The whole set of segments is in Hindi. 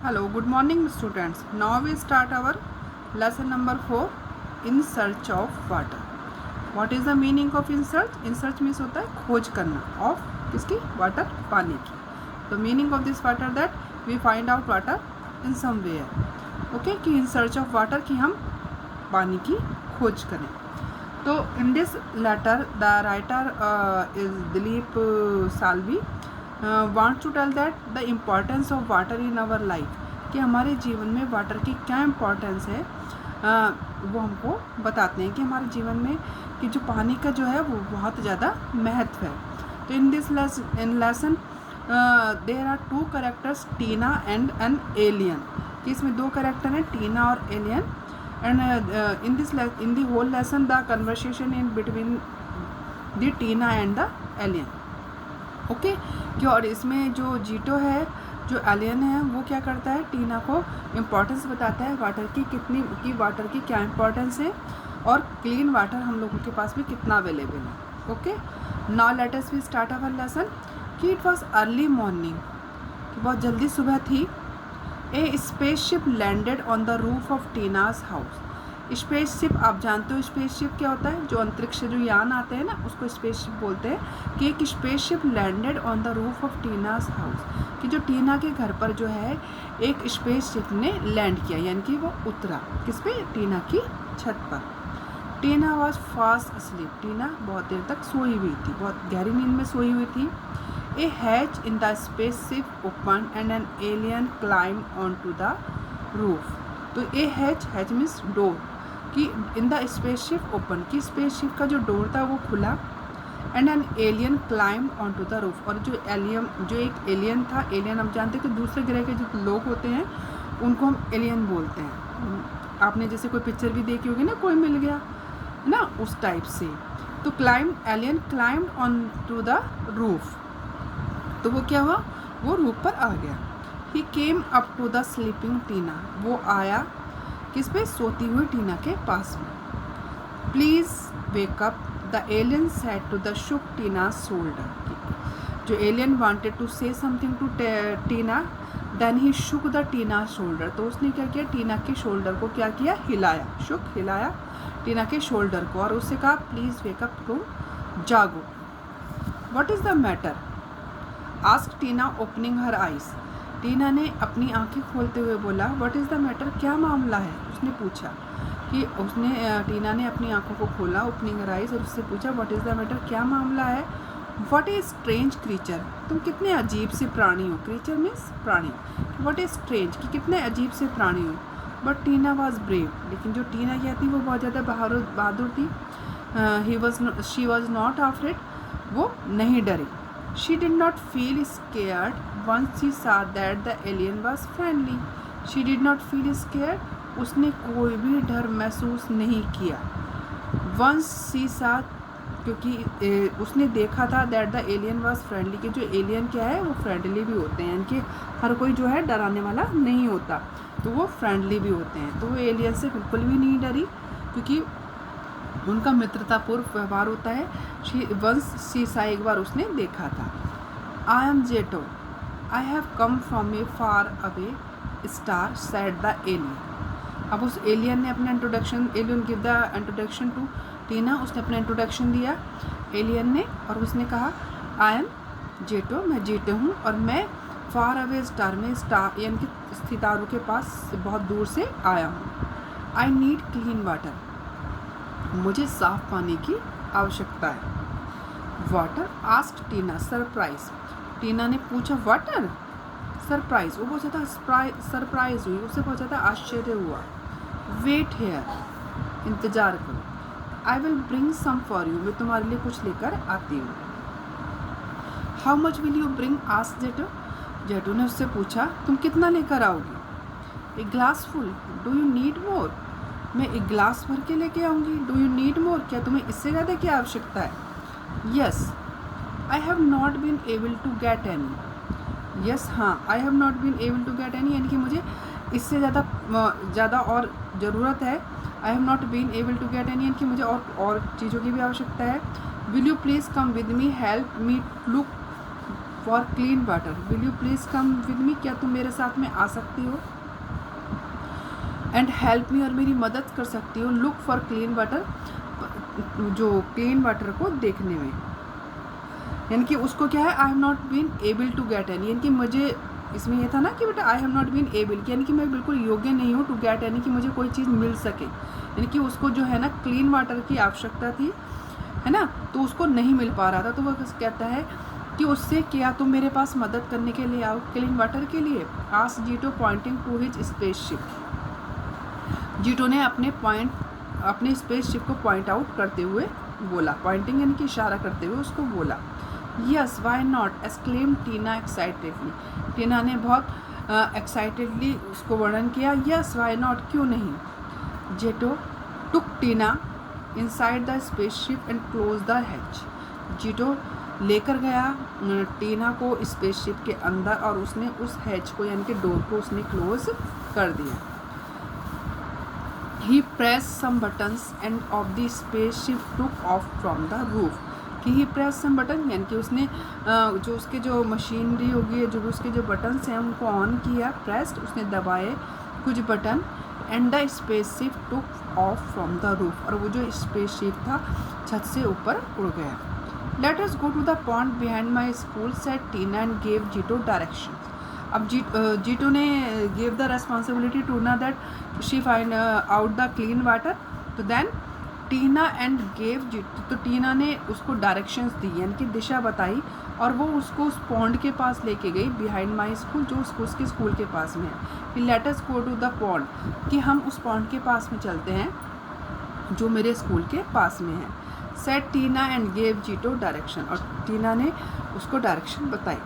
Hello, good morning students. Now we start our lesson number 4 in search of water. What is the meaning of in search? In search means होता है खोज करना of किसकी water पानी की. The meaning of this water that we find out water in somewhere. Okay कि in search of water कि हम पानी की खोज करें. तो in this letter the writer is Dileep Salvi wants to tell that the importance of water in our life कि हमारे जीवन में वाटर की क्या इम्पोर्टेंस है वो हमको बताते हैं कि हमारे जीवन में कि जो पानी का जो है वो बहुत ज़्यादा महत्व है. तो in this lesson there are two characters Tina and an alien कि इसमें दो कैरेक्टर हैं टीना और alien. And in the whole lesson the conversation in between the Tina and the alien. Okay कि और इसमें जो जीटो है जो एलियन है वो क्या करता है टीना को इम्पोर्टेंस बताता है वाटर की कितनी की वाटर की क्या इम्पोर्टेंस है और क्लीन वाटर हम लोगों के पास में कितना अवेलेबल है. Okay now let us we start our lesson कि इट वाज अर्ली मॉर्निंग कि बहुत जल्दी सुबह थी. A spaceship landed on the roof of Tina's house. Spaceship आप जानते हो स्पेसशिप क्या होता है जो अंतरिक्ष से जो यान आते हैं ना उसको स्पेसशिप बोलते हैं कि एक spaceship landed on the roof of Tina's house कि जो टीना के घर पर जो है एक स्पेसशिप ने लैंड किया यानी कि वो उतरा किस पे टीना की छत पर. टीना वॉज फास्ट अस्लीप. टीना बहुत देर तक सोई हुई थी बहुत गहरी नींद में सोई हुई थी. A hatch in the spaceship open and an alien climb on to the roof. तो ए हैच मीन्स डोर कि इन द स्पेसशिप ओपन कि स्पेसशिप का जो डोर था वो खुला and an alien climb on to the roof. और जो एक एलियन था एलियन हम जानते हैं कि दूसरे ग्रह के जो लोग होते हैं उनको हम एलियन बोलते हैं. आपने जैसे कोई पिक्चर भी देखी होगी ना कोई मिल गया ना उस टाइप से. तो alien climbed on to the roof. तो वो क्या हुआ वो रूफ पर आ गया. He came up to the sleeping Tina. वो आया किस पे सोती हुई टीना के पास में. Please wake up the alien said to the shook Tina shoulder. जो alien wanted to say something to Tina then he shook the Tina shoulder. तो उसने क्या किया टीना के शोल्डर को क्या किया हिलाया. शुक हिलाया टीना के शोल्डर को और उससे कहा प्लीज़ वेकअप टू जागो. What is the matter ask Tina opening her eyes. Tina ने अपनी आंखें खोलते हुए बोला व्हाट इज़ द मैटर क्या मामला है. उसने पूछा कि टीना ने अपनी आंखों को खोला ओपनिंग हर आइज़ और उससे पूछा व्हाट इज़ द मैटर क्या मामला है. What is strange creature. तुम कितने अजीब से प्राणी हो. क्रीचर मीन्स प्राणी. व्हाट इज स्ट्रेंज कि कितने अजीब से प्राणी हो. But Tina was brave. लेकिन जो टीना क्या थी वो बहुत ज़्यादा बहादुर थी. She was not afraid. वो नहीं डरी. She did not feel scared once she saw that the alien was friendly. She did not feel scared. उसने कोई भी डर महसूस नहीं किया. once she saw क्योंकि उसने देखा था that the alien was friendly कि जो एलियन क्या है वो फ्रेंडली भी होते हैं यानी कि हर कोई जो है डराने वाला नहीं होता तो वो फ्रेंडली भी होते हैं. तो वो एलियन से बिल्कुल भी नहीं डरी क्योंकि उनका मित्रतापूर्ण व्यवहार होता है. once she saw एक बार उसने देखा था. I am Jeto. I have come from a far away star said the alien. अब उस एलियन ने अपना introduction alien give the introduction to Tina. उसने अपना इंट्रोडक्शन दिया एलियन ने और उसने कहा आई एम जेटो. मैं जेटो हूँ और मैं फार अवे स्टार में स्टार यानी कि सितारों के पास बहुत दूर से आया हूँ. I need clean water. मुझे साफ पानी की आवश्यकता है. वाटर आस्क्ड टीना सरप्राइज. टीना ने पूछा वाटर सरप्राइज. वो बहुत ज़्यादा सरप्राइज हुई. उससे बहुत ज़्यादा आश्चर्य हुआ. वेट हेयर इंतज़ार करो. I will bring some for you. मैं तुम्हारे लिए कुछ लेकर आती हूँ. How much will you bring asked Jeto. Jeto ने उससे पूछा तुम कितना लेकर आओगी. एक glass full. Do you need more. मैं एक ग्लास भर के लेके आऊँगी. डू यू नीड मोर क्या तुम्हें इससे ज़्यादा की आवश्यकता है. Yes I have not been able to get any. Yes हाँ I have not been able to get any यानी कि मुझे इससे ज़्यादा और ज़रूरत है. I have not been able to get any यानी कि मुझे और चीज़ों की भी आवश्यकता है. Will you please come with me help me look for clean water, will you please come with me, क्या तुम मेरे साथ में आ सकती हो, एंड हेल्प मी, और मेरी मदद कर सकती हो, लुक फॉर क्लीन वाटर, जो क्लीन वाटर को देखने में, यानी कि उसको क्या है, I have not been able to get any, यानी कि मुझे इसमें ये था ना कि बेटा I have not been able, यानी कि मैं बिल्कुल योग्य नहीं हूँ, टू गेट यानी कि मुझे कोई चीज़ मिल सके, यानी कि उसको जो है ना क्लीन वाटर की आवश्यकता थी, है ना, तो उसको नहीं मिल पा रहा था, तो वह कहता है कि उससे क्या तुम मेरे पास मदद करने के लिए आओ क्लीन वाटर के लिए, ask Zito pointing to his spaceship, Zito ने अपने स्पेसशिप को पॉइंट आउट करते हुए बोला, पॉइंटिंग यानी कि इशारा करते हुए उसको बोला। Yes why not exclaim Tina excitedly, Tina ने बहुत एक्साइटेडली उसको वर्णन किया, यस वाई नॉट, क्यों नहीं। Zito took Tina inside the spaceship and close the hatch, Zito लेकर गया टीना को स्पेसशिप के अंदर और उसने उस हैच को यानी कि डोर को उसने क्लोज कर दिया। He pressed some buttons and of the spaceship took off from the roof, कि ही प्रेस सम बटन यानी कि उसने जो उसके जो मशीनरी होगी, जो उसके जो बटन्स हैं उनको ऑन किया, प्रेस्ड उसने दबाए कुछ button, and the spaceship took off from the roof, और वो जो स्पेसशिप था छत से ऊपर उड़ गया। Let us go to the pond behind my school said Tina and gave Zito direction. अब जीटो ने गिव द रेस्पॉन्सिबिलिटी टू ना that she find out the clean water, तो then Tina and gave Zito, तो टीना ने उसको डायरेक्शंस दी यानी कि दिशा बताई, और वो उसको उस पॉन्ड के पास लेके गई बिहाइंड माई स्कूल, जो उसके स्कूल के पास में है। फिर let us go to the pond, कि हम उस पॉन्ड के पास में चलते हैं जो मेरे स्कूल के पास में है। Said Tina and gave Zito direction, और टीना ने उसको डायरेक्शन बताई।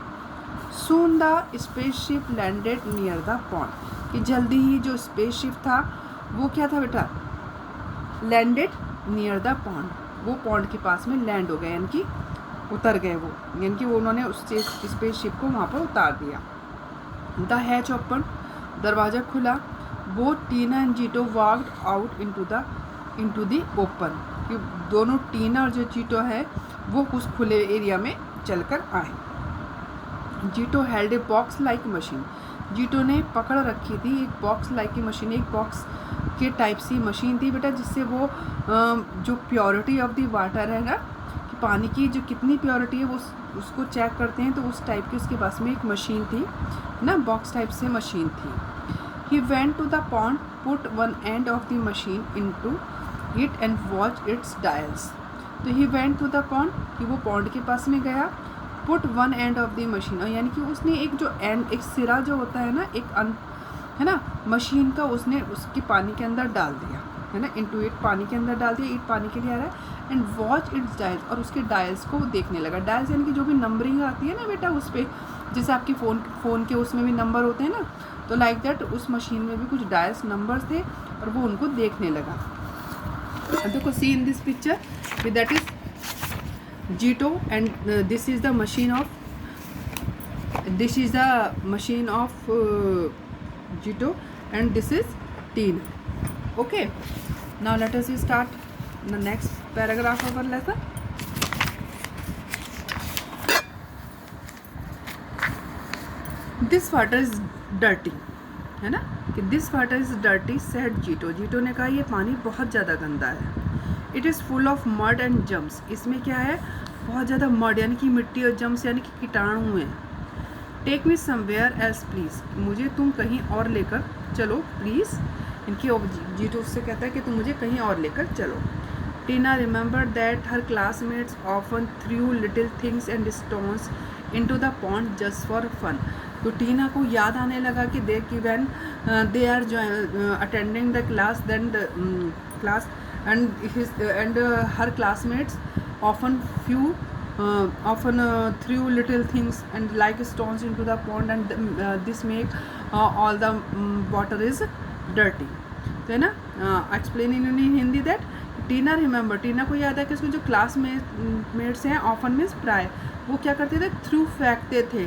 Soon the spaceship landed near the pond, कि जल्दी ही जो स्पेसशिप था वो क्या था बेटा, लैंडेड नियर द पॉन्ड, वो पॉन्ड के पास में लैंड हो गए यानी कि उतर गए वो, यानी कि वो उन्होंने उस स्पेसशिप को वहाँ पर उतार दिया। द हैच ओपन, दरवाज़ा खुला, both Tina and Zito walked out into the open, कि दोनों टीना और जो जीटो है वो उस खुले एरिया में चलकर आए। Zito held a box like machine, Zito ने पकड़ रखी थी एक बॉक्स लाइक की मशीन, एक बॉक्स के टाइप सी मशीन थी बेटा, जिससे वो जो प्योरिटी ऑफ द वाटर है ना, कि पानी की जो कितनी प्योरिटी है वो उसको चेक करते हैं, तो उस टाइप की उसके पास में एक मशीन थी ना, बॉक्स टाइप से मशीन थी। He went to the pond, put one end of the machine into it and watch its dials, तो he went to the pond, कि वो पॉन्ड के पास में गया, put one end of the machine, और यानी कि उसने एक जो एंड, एक सिरा जो होता है ना, एक है ना मशीन का, उसने उसके पानी के अंदर डाल दिया है ना, इनटू इट पानी के अंदर डाल दिया, इट पानी के लिए आ रहा है, एंड वॉच इट्स डायल्स, और उसके डायल्स को देखने लगा। डायल्स यानी कि जो भी नंबरिंग आती है ना बेटा उस पर, जैसे आपकी फ़ोन के उसमें भी नंबर होते हैं ना, तो लाइक दैट उस मशीन में भी कुछ डायल्स नंबर्स थे और वो उनको देखने लगा। देखो see in this picture, that is Zito and this is the machine of Jito and this is Teen. Okay, now let us start the next paragraph of our lesson. This water is dirty, है ना, कि this water is dirty said Jito, जीटो ने कहा ये पानी बहुत ज़्यादा गंदा है। It is full of mud and germs, इसमें क्या है, बहुत ज़्यादा मड यानी कि मिट्टी और जम्स यानी कि कीटाणु हैं। Take me somewhere else please, मुझे तुम कहीं और लेकर चलो प्लीज़, इनकी जीटो उससे कहता है कि तुम मुझे कहीं और लेकर चलो। Tina remember that her classmates often threw little things and stones into the pond just for fun, तो टीना को याद आने लगा कि when they are attending the class then the class and her classmates often threw little things and like stones into the pond and this make all the water is dirty, तो है ना। Explain in Hindi that Tina remember, Tina को याद है कि उसके जो क्लासमेट्स हैं ऑफन मीन्स प्राय, वो क्या करते थे, थ्रू फेंकते थे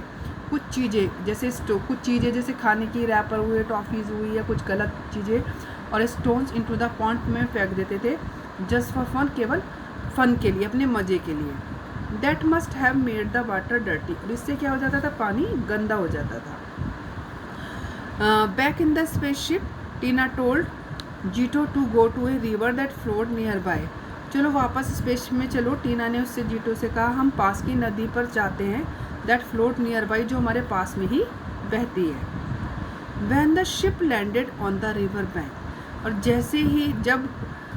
कुछ चीज़ें, जैसे कुछ चीज़ें जैसे खाने की रैपर हुए, टॉफ़ीज़ हुई या कुछ गलत चीज़ें, और स्टोन्स इनटू द पॉन्ड में फेंक देते थे जस्ट फॉर फन, केवल फ़न के लिए, अपने मज़े के लिए। That must have made the water dirty, और इससे क्या हो जाता था, पानी गंदा हो जाता था. Back in the spaceship Tina told Zito to go to a river that flowed nearby. चलो वापस स्पेसशिप में चलो, टीना ने उससे जीटो से कहा हम पास की नदी पर जाते हैं, दैट फ्लोड नियर बाय, जो हमारे पास में ही बहती है. When the ship landed on the river bank, और जैसे ही जब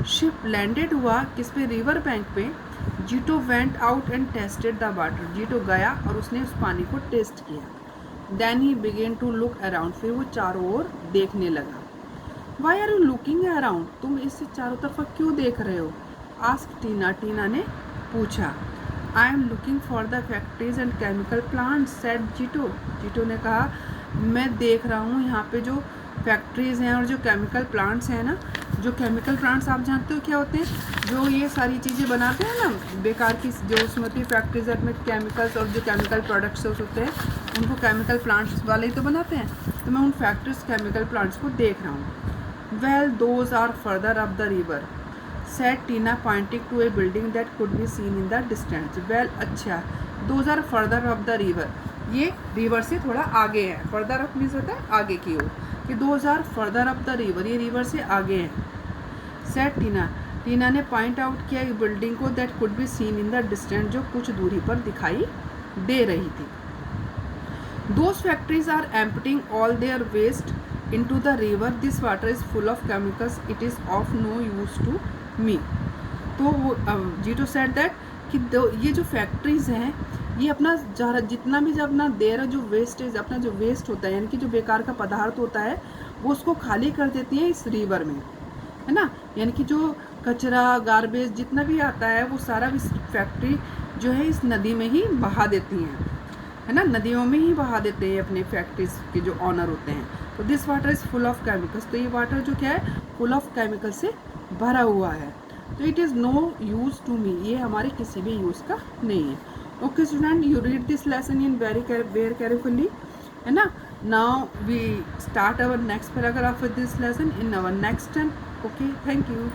शिप लैंडेड हुआ किस पे, रिवर बैंक पे, Zito went out and tested the water, Zito गया और उसने उस पानी को टेस्ट किया. Then he began to look around, फिर वो चारों ओर देखने लगा. Why are you looking around, तुम इससे चारों तरफ क्यों देख रहे हो, आस्क टीना, टीना ने पूछा. I am looking for the factories and chemical plants said Zito, Zito ने कहा मैं देख रहा हूँ यहाँ पे जो फैक्ट्रीज़ हैं और जो केमिकल प्लांट्स हैं ना, जो केमिकल प्लांट्स आप जानते हो क्या होते हैं, जो ये सारी चीज़ें बनाते हैं ना बेकार की, जो उसमें होती है फैक्ट्रीज में केमिकल्स और जो केमिकल प्रोडक्ट्स होते हैं उनको केमिकल प्लांट्स वाले ही तो बनाते हैं. तो मैं उन फैक्ट्रीज केमिकल प्लांट्स को देख रहा हूँ. Well those are further up the river said Tina pointing to a building that could be seen in the distance. Well अच्छा, those are further up the river, ये रिवर से थोड़ा आगे है. फर्दर अप मीन्स होता है आगे की ओर, कि those are further up the river, ये रिवर से आगे हैं. सेड टीना, टीना ने पॉइंट आउट किया एक बिल्डिंग को, that could be seen in the distance, जो कुछ दूरी पर दिखाई दे रही थी. Those factories are emptying all their waste into the river, this water is full of chemicals, it is of no use to me. तो वो जीटो सेड दैट कि ये जो फैक्ट्रीज हैं ये अपना जितना भी जब अपना दे रहा जो वेस्टेज, अपना जो वेस्ट होता है यानी कि जो बेकार का पदार्थ होता है वो उसको खाली कर देती है इस रिवर में, है ना. यानी कि जो कचरा गार्बेज जितना भी आता है वो सारा इस फैक्ट्री जो है इस नदी में ही बहा देती हैं, है ना, नदियों में ही बहा देते हैं अपने फैक्ट्रीज के जो ऑनर होते हैं. तो this water is full of chemicals, तो ये वाटर जो क्या है फुल ऑफ केमिकल से भरा हुआ है. तो it is no use to me, ये हमारे किसी भी यूज़ का नहीं है. Okay student, you read this lesson in very carefully, है ना. Now we start our next paragraph with this lesson in our next turn. Okay, thank you.